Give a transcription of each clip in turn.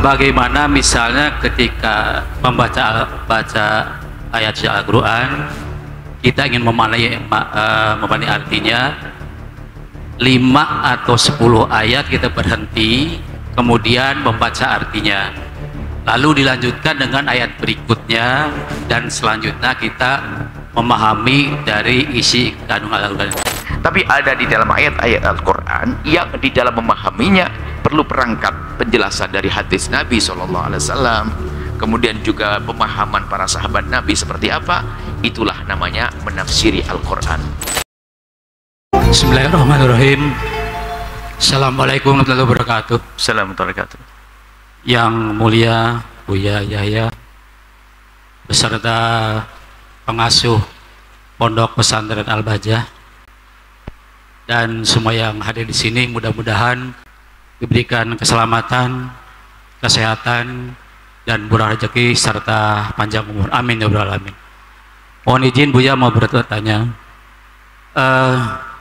Bagaimana misalnya ketika baca ayat Al-Quran, kita ingin memahami artinya 5 atau 10 ayat kita berhenti, kemudian membaca artinya, lalu dilanjutkan dengan ayat berikutnya, dan selanjutnya kita memahami dari isi kandungan Al-Quran. Tapi ada di dalam ayat-ayat Al-Quran yang di dalam memahaminya perlu perangkat penjelasan dari hadis Nabi SAW, kemudian juga pemahaman para sahabat Nabi seperti apa. Itulah namanya menafsiri Al-Quran. Bismillahirrahmanirrahim. Assalamualaikum warahmatullahi wabarakatuh. Assalamualaikum warahmatullahi wabarakatuh. Yang mulia Buya Yahya beserta pengasuh Pondok Pesantren Al-Bajah dan semua yang hadir di sini, mudah-mudahan diberikan keselamatan, kesehatan, dan murah rezeki serta panjang umur. Amin ya rabbal alamin. Mohon izin Buya mau bertanya.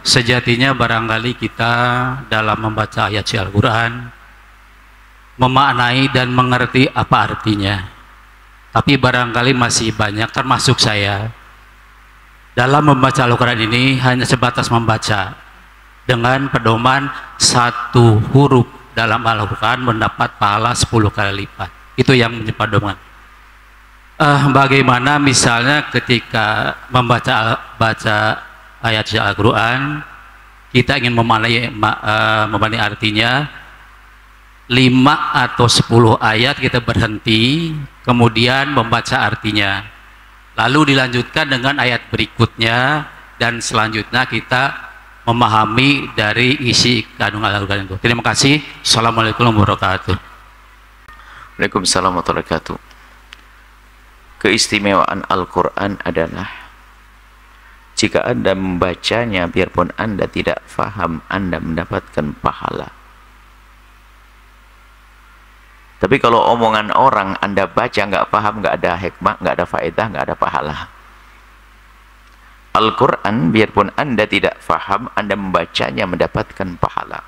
Sejatinya barangkali kita dalam membaca ayat Al-Quran memaknai dan mengerti apa artinya, tapi barangkali masih banyak, termasuk saya, dalam membaca Al-Quran ini hanya sebatas membaca dengan pedoman satu huruf dalam Al-Quran mendapat pahala 10 kali lipat. Itu yang menjadi pedoman. Bagaimana misalnya ketika membaca ayat Al-Quran, kita ingin memahami artinya 5 atau 10 ayat kita berhenti, kemudian membaca artinya, lalu dilanjutkan dengan ayat berikutnya, dan selanjutnya kita memahami dari isi kandungan Al-Quran itu. Terima kasih. Assalamualaikum warahmatullahi wabarakatuh. Waalaikumsalam warahmatullahi wabarakatuh. Keistimewaan Al-Quran adalah jika Anda membacanya, biarpun Anda tidak faham, Anda mendapatkan pahala. Tapi kalau omongan orang Anda baca nggak paham, nggak ada hikmah, nggak ada faedah, nggak ada pahala. Al-Quran, biarpun Anda tidak faham, Anda membacanya mendapatkan pahala.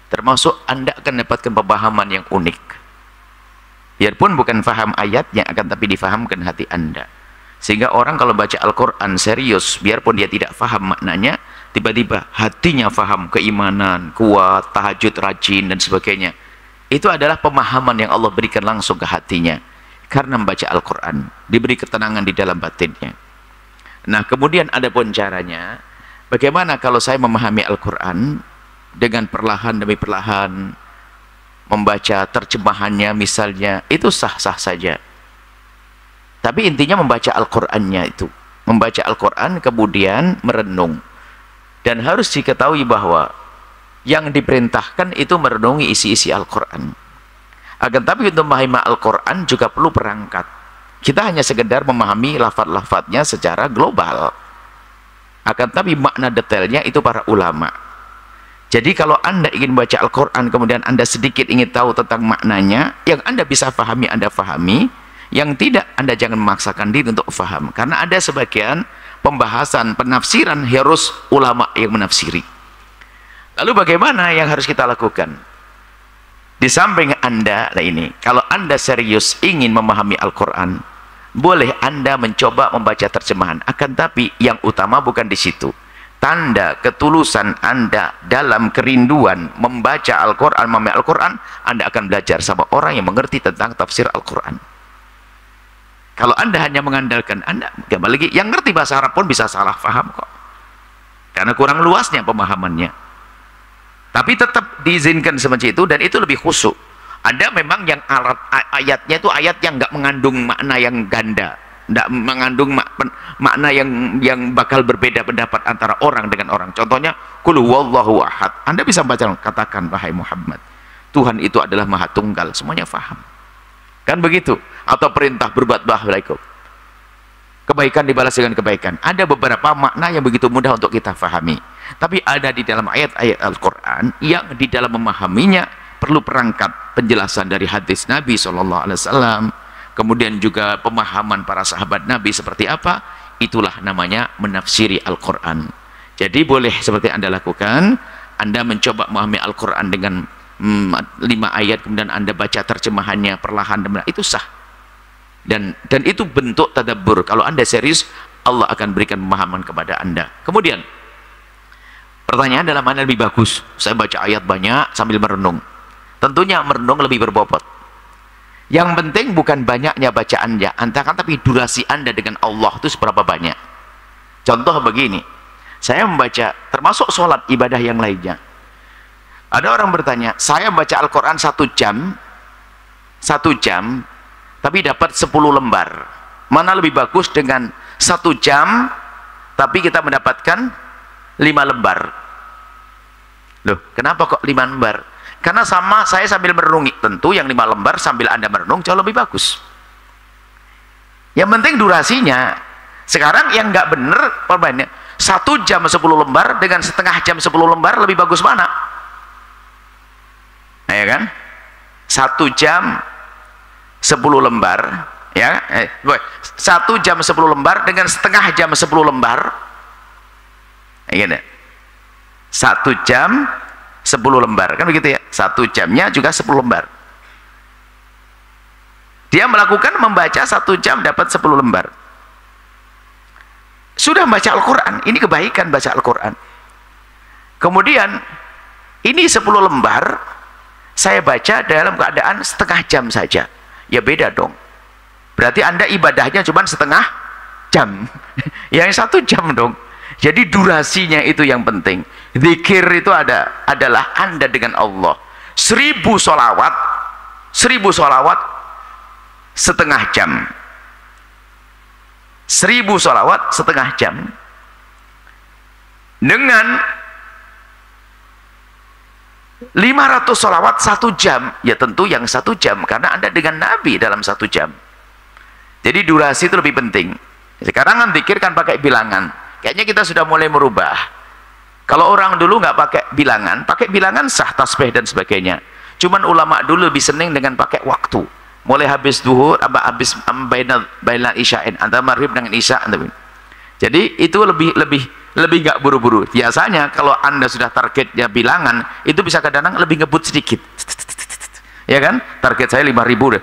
Termasuk Anda akan mendapatkan pemahaman yang unik. Biarpun bukan faham ayatnya, akan tapi difahamkan hati Anda. Sehingga orang kalau baca Al-Quran serius, biarpun dia tidak faham maknanya, tiba-tiba hatinya faham, keimanan, kuat, tahajud, rajin, dan sebagainya. Itu adalah pemahaman yang Allah berikan langsung ke hatinya. Karena membaca Al-Quran, diberi ketenangan di dalam batinnya. Nah, kemudian ada pun caranya, bagaimana kalau saya memahami Al-Quran dengan perlahan demi perlahan, membaca terjemahannya misalnya, itu sah-sah saja. Tapi intinya membaca Al-Qur'annya itu. Membaca Al-Qur'an kemudian merenung. Dan harus diketahui bahwa yang diperintahkan itu merenungi isi-isi Al-Qur'an. Akan tapi untuk memahami Al-Qur'an juga perlu perangkat. Kita hanya sekedar memahami lafaz-lafaznya secara global. Akan tapi makna detailnya itu para ulama. Jadi kalau Anda ingin baca Al-Qur'an kemudian Anda sedikit ingin tahu tentang maknanya, yang Anda bisa pahami, Anda pahami. Yang tidak, Anda jangan memaksakan diri untuk faham. Karena ada sebagian pembahasan, penafsiran harus ulama yang menafsiri. Lalu bagaimana yang harus kita lakukan? Di samping Anda, nah ini, kalau Anda serius ingin memahami Al-Quran, boleh Anda mencoba membaca terjemahan. Akan tapi yang utama bukan di situ. Tanda ketulusan Anda dalam kerinduan membaca Al-Quran, memahami Al-Quran, Anda akan belajar sama orang yang mengerti tentang tafsir Al-Quran. Kalau Anda hanya mengandalkan, Anda kembali lagi, yang ngerti bahasa Arab pun bisa salah paham kok. Karena kurang luasnya pemahamannya. Tapi tetap diizinkan seperti itu, dan itu lebih khusyuk. Ada memang yang ayatnya itu ayat yang nggak mengandung makna yang ganda, nggak mengandung makna yang bakal berbeda pendapat antara orang dengan orang. Contohnya, Qul huwallahu ahad. Anda bisa baca, katakan wahai Muhammad, Tuhan itu adalah Maha Tunggal. Semuanya faham. Kan begitu? Atau perintah berbuat baik, kebaikan dibalas dengan kebaikan. Ada beberapa makna yang begitu mudah untuk kita fahami. Tapi ada di dalam ayat-ayat Al-Quran yang di dalam memahaminya perlu perangkat penjelasan dari hadis Nabi SAW, kemudian juga pemahaman para sahabat Nabi seperti apa. Itulah namanya menafsiri Al-Quran. Jadi boleh seperti Anda lakukan, Anda mencoba memahami Al-Quran dengan 5 ayat kemudian Anda baca terjemahannya perlahan, itu sah. Dan itu bentuk tadabbur. Kalau Anda serius, Allah akan berikan pemahaman kepada Anda. Kemudian pertanyaan adalah mana lebih bagus? Saya baca ayat banyak sambil merenung. Tentunya merenung lebih berbobot. Yang penting bukan banyaknya bacaannya, tapi durasi Anda dengan Allah itu seberapa banyak. Contoh begini, saya membaca, termasuk sholat ibadah yang lainnya. Ada orang bertanya, saya baca Al-Quran 1 jam, tapi dapat 10 lembar. Mana lebih bagus dengan 1 jam, tapi kita mendapatkan 5 lembar? Loh, kenapa kok 5 lembar? Karena sama saya sambil merenungi. Tentu yang 5 lembar sambil Anda merenung jauh lebih bagus. Yang penting durasinya. Sekarang yang nggak bener, perbanyak 1 jam 10 lembar dengan setengah jam 10 lembar, lebih bagus mana? Ya kan? 1 jam 10 lembar, ya, 1 jam 10 lembar dengan setengah jam 10 lembar, ya, 1 jam 10 lembar, kan begitu ya? 1 jamnya juga 10 lembar. Dia melakukan membaca 1 jam dapat 10 lembar. Sudah baca Al-Quran, ini kebaikan baca Al-Quran. Kemudian ini 10 lembar saya baca dalam keadaan setengah jam saja, ya beda dong. Berarti Anda ibadahnya cuma setengah jam yang 1 jam dong. Jadi durasinya itu yang penting. Zikir itu adalah Anda dengan Allah. 1000 sholawat setengah jam. 1000 sholawat setengah jam dengan 500 sholawat 1 jam, ya tentu yang 1 jam karena Anda dengan Nabi dalam 1 jam. Jadi durasi itu lebih penting. Sekarang kan zikir kan pakai bilangan, kayaknya kita sudah mulai merubah. Kalau orang dulu nggak pakai bilangan sah, tasbih dan sebagainya. Cuman ulama dulu lebih seneng dengan pakai waktu, mulai habis duhur, habis bainal isya'in, antara maghrib dengan isya. Jadi itu lebih nggak buru-buru. Biasanya kalau Anda sudah targetnya bilangan, itu bisa kadang-kadang lebih ngebut sedikit, ya kan? Target saya 5.000 deh,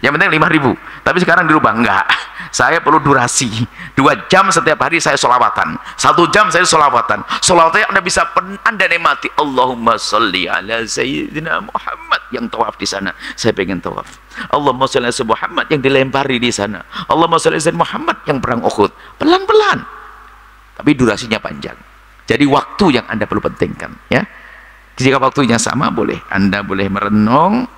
yang penting 5.000. Tapi sekarang dirubah, enggak, saya perlu durasi 2 jam setiap hari saya sholawatan, 1 jam saya sholawatan. Sholawatnya Anda bisa Anda nikmati. Allahumma sholli ala sayyidina Muhammad, yang tawaf di sana, saya pengen tawaf. Allahumma sholli ala Muhammad, yang dilempari di sana. Allahumma sholli ala Muhammad, yang perang Uhud. Pelan-pelan, tapi durasinya panjang. Jadi waktu yang Anda perlu pentingkan, ya. Jika waktunya sama, boleh Anda boleh merenung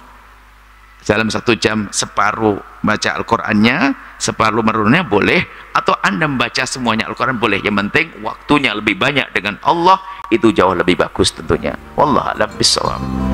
dalam 1 jam, separuh baca Al-Qurannya, separuh merenungnya boleh, atau Anda membaca semuanya Al-Quran boleh. Yang penting waktunya lebih banyak dengan Allah, itu jauh lebih bagus tentunya. Wallahu a'lam bishawab.